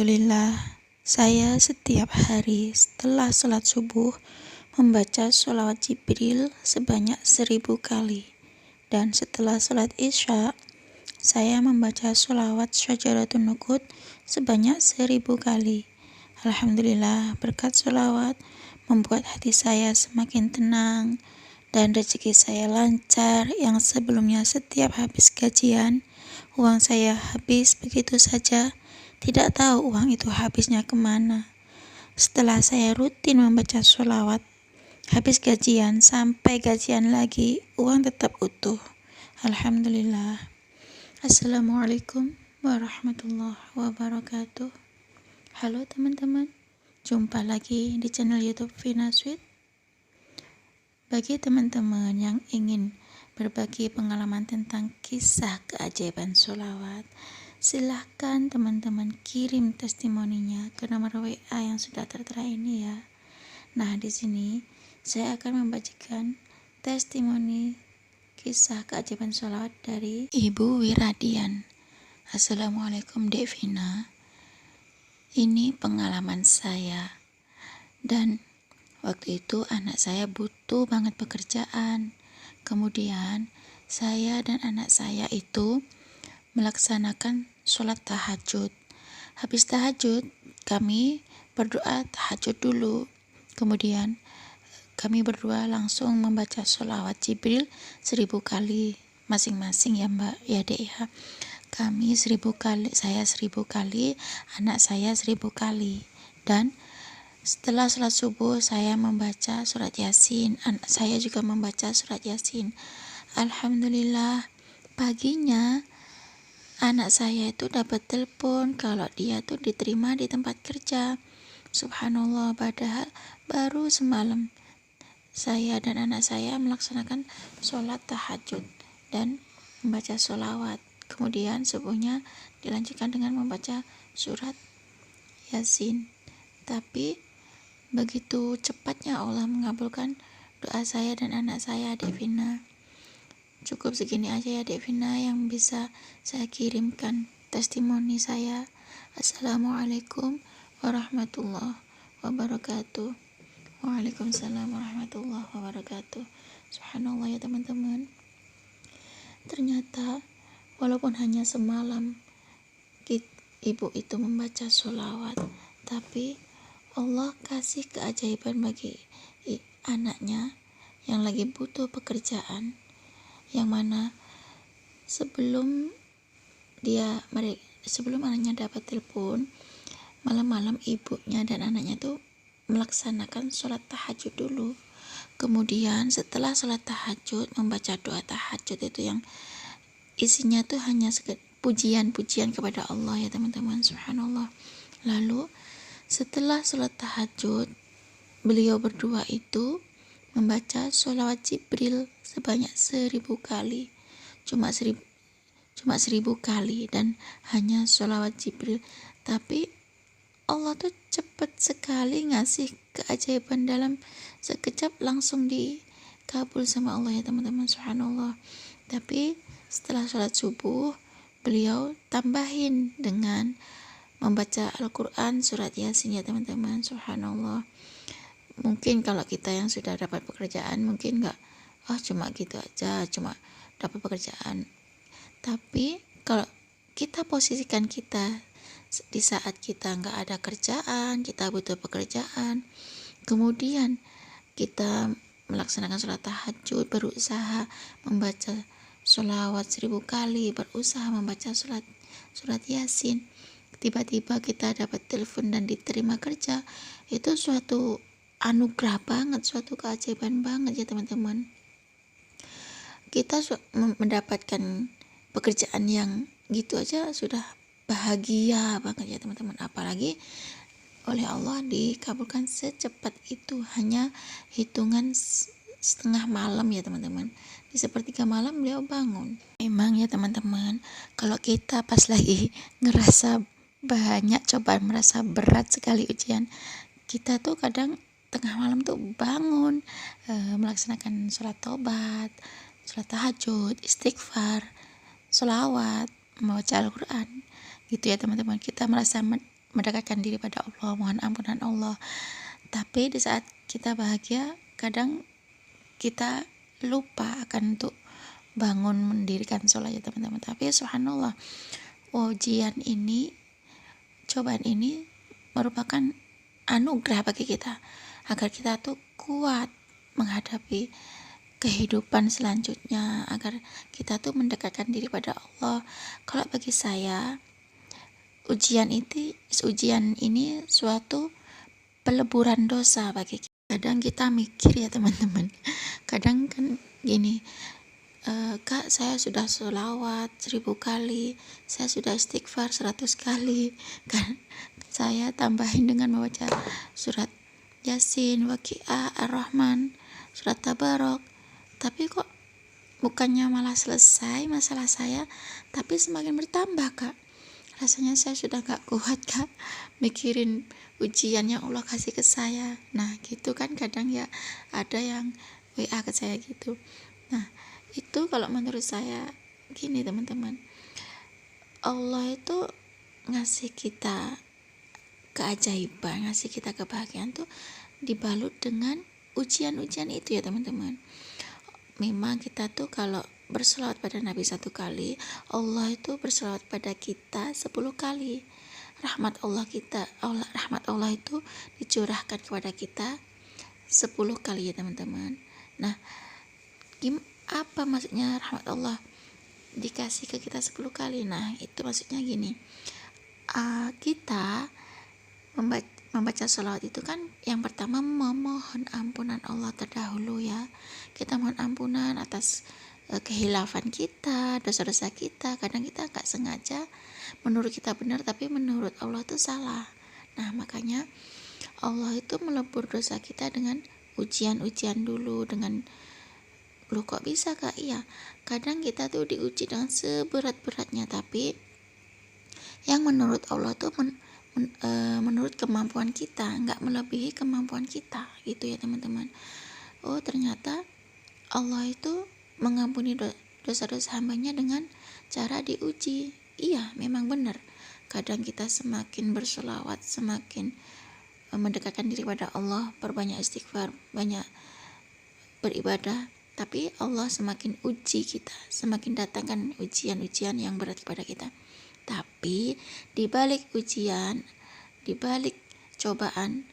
Alhamdulillah, saya setiap hari setelah sholat subuh membaca sholawat Jibril sebanyak 1000 kali. Dan setelah sholat isya, saya membaca sholawat Syajaratun Nuqut sebanyak 1000 kali. Alhamdulillah, berkat sholawat membuat hati saya semakin tenang dan rezeki saya lancar. Yang sebelumnya setiap habis gajian, uang saya habis begitu saja, tidak tahu uang itu habisnya kemana. Setelah saya rutin membaca sholawat, habis gajian sampai gajian lagi, uang tetap utuh. Alhamdulillah. Assalamualaikum warahmatullahi wabarakatuh. Halo teman-teman, jumpa lagi di channel YouTube Vina Sweet. Bagi teman-teman yang ingin berbagi pengalaman tentang kisah keajaiban sholawat, silahkan teman-teman kirim testimoninya ke nomor WA yang sudah tertera ini ya. Nah, di sini saya akan membagikan testimoni kisah keajaiban sholawat dari Ibu Wiradian. Assalamualaikum Dek Vina. Ini pengalaman saya. Dan waktu itu anak saya butuh banget pekerjaan. Kemudian saya dan anak saya itu melaksanakan sholat tahajud. Habis tahajud, kami berdoa tahajud dulu. Kemudian kami berdua langsung membaca sholawat Jibril 1000 kali masing-masing ya Mbak, ya Dek ya. Kami 1000 kali, saya 1000 kali, anak saya 1000 kali. Dan setelah sholat subuh saya membaca surat Yasin, anak saya juga membaca surat Yasin. Alhamdulillah, paginya anak saya itu dapat telepon kalau dia tuh diterima di tempat kerja. Subhanallah, padahal baru semalam saya dan anak saya melaksanakan sholat tahajud dan membaca sholawat. Kemudian subuhnya dilanjutkan dengan membaca surat Yasin. Tapi begitu cepatnya Allah mengabulkan doa saya dan anak saya, Dek Vina. Cukup segini aja ya Dek Vina yang bisa saya kirimkan testimoni saya. Assalamualaikum warahmatullahi wabarakatuh. Waalaikumsalam warahmatullahi wabarakatuh. Subhanallah ya teman-teman. Ternyata walaupun hanya semalam ibu itu membaca sholawat, tapi Allah kasih keajaiban bagi anaknya yang lagi butuh pekerjaan, yang mana sebelum anaknya dapat telepon, malam-malam ibunya dan anaknya tuh melaksanakan sholat tahajud dulu. Kemudian setelah sholat tahajud, membaca doa tahajud itu yang isinya tuh hanya pujian-pujian kepada Allah ya teman-teman. Subhanallah. Lalu setelah sholat tahajud, beliau berdua itu membaca sholawat Jibril sebanyak 1000 kali. Cuma 1000 kali dan hanya sholawat Jibril. Tapi Allah tuh cepat sekali ngasih keajaiban, dalam sekejap langsung dikabul sama Allah ya teman-teman. Subhanallah. Tapi setelah sholat subuh, beliau tambahin dengan membaca Al-Quran surat Yasin ya teman-teman. Subhanallah. Mungkin kalau kita yang sudah dapat pekerjaan mungkin enggak, cuma gitu aja, cuma dapat pekerjaan. Tapi kalau kita posisikan kita di saat kita enggak ada kerjaan, kita butuh pekerjaan, kemudian kita melaksanakan sholat tahajud, berusaha membaca sholawat 1000 kali, berusaha membaca surat Yasin, tiba-tiba kita dapat telepon dan diterima kerja, itu suatu anugerah banget, suatu keajaiban banget ya teman-teman. Kita mendapatkan pekerjaan yang gitu aja sudah bahagia banget ya teman-teman, apalagi oleh Allah dikabulkan secepat itu, hanya hitungan setengah malam ya teman-teman. Di sepertiga malam beliau bangun. Memang ya teman-teman, kalau kita pas lagi ngerasa banyak cobaan, merasa berat sekali ujian, kita tuh kadang tengah malam tuh bangun, melaksanakan sholat taubat, sholat tahajud, istighfar, sholawat, membaca Al-Quran gitu ya teman-teman. Kita merasa mendekatkan diri pada Allah, mohon ampunan Allah. Tapi di saat kita bahagia, kadang kita lupa akan untuk bangun mendirikan sholat ya teman-teman. Tapi subhanallah, ujian ini, cobaan ini merupakan anugerah bagi kita agar kita tuh kuat menghadapi kehidupan selanjutnya, agar kita tuh mendekatkan diri pada Allah. Kalau bagi saya, ujian ini suatu peleburan dosa bagi kita. Kadang kita mikir ya teman-teman, kadang kan gini, Kak, saya sudah sholawat 1000 kali, saya sudah istighfar 100 kali, kan saya tambahin dengan membaca surat Yasin, Waqiah, Ar-Rahman, surat Tabarok, tapi kok bukannya malah selesai masalah saya, tapi semakin bertambah, Kak. Rasanya saya sudah gak kuat, Kak, mikirin ujian yang Allah kasih ke saya. Nah gitu kan, kadang ya ada yang WA ke saya gitu. Nah itu kalau menurut saya gini teman-teman, Allah itu ngasih kita keajaiban, ngasih kita kebahagiaan tuh dibalut dengan ujian-ujian itu ya teman-teman. Memang kita tuh kalau berselawat pada Nabi 1 kali, Allah itu berselawat pada kita 10 kali. Rahmat Allah itu dicurahkan kepada kita 10 kali ya teman-teman. Nah, apa maksudnya rahmat Allah dikasih ke kita 10 kali? Nah, itu maksudnya gini. Kita membaca sholawat itu kan yang pertama memohon ampunan Allah terdahulu ya. Kita mohon ampunan atas kehilafan kita, dosa-dosa kita. Kadang kita gak sengaja, menurut kita benar tapi menurut Allah itu salah. Nah makanya Allah itu melebur dosa kita dengan ujian-ujian dulu, dengan loh kok bisa Kak? Iya, kadang kita tuh diuji dengan seberat-beratnya, tapi yang menurut Allah tuh menurut kemampuan kita, nggak melebihi kemampuan kita gitu ya teman-teman. Oh ternyata Allah itu mengampuni dosa-dosa hambanya dengan cara diuji. Iya memang benar, kadang kita semakin berselawat, semakin mendekatkan diri pada Allah, perbanyak istighfar, banyak beribadah, tapi Allah semakin uji kita, semakin datangkan ujian-ujian yang berat kepada kita. Tapi di balik ujian, di balik cobaan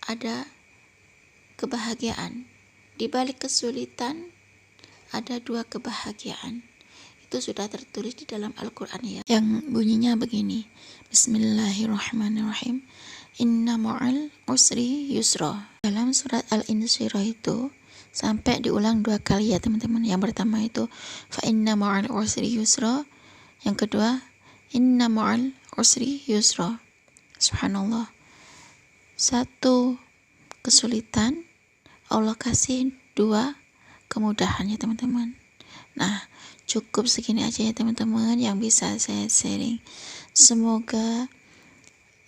ada kebahagiaan. Di balik kesulitan ada 2 kebahagiaan. Itu sudah tertulis di dalam Al-Qur'an ya. Yang bunyinya begini. Bismillahirrahmanirrahim. Inna ma'al usri yusra. Dalam surat Al-Insyirah itu sampai diulang 2 kali ya teman-teman. Yang pertama itu fa inna ma'al usri yusra. Yang kedua inna ma'al usri yusra. Subhanallah. Satu kesulitan Allah kasih 2 kemudahan ya teman-teman. Nah cukup segini aja ya teman-teman yang bisa saya sharing. Semoga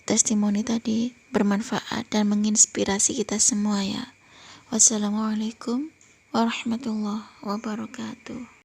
testimoni tadi bermanfaat dan menginspirasi kita semua ya. Wassalamualaikum warahmatullahi wabarakatuh.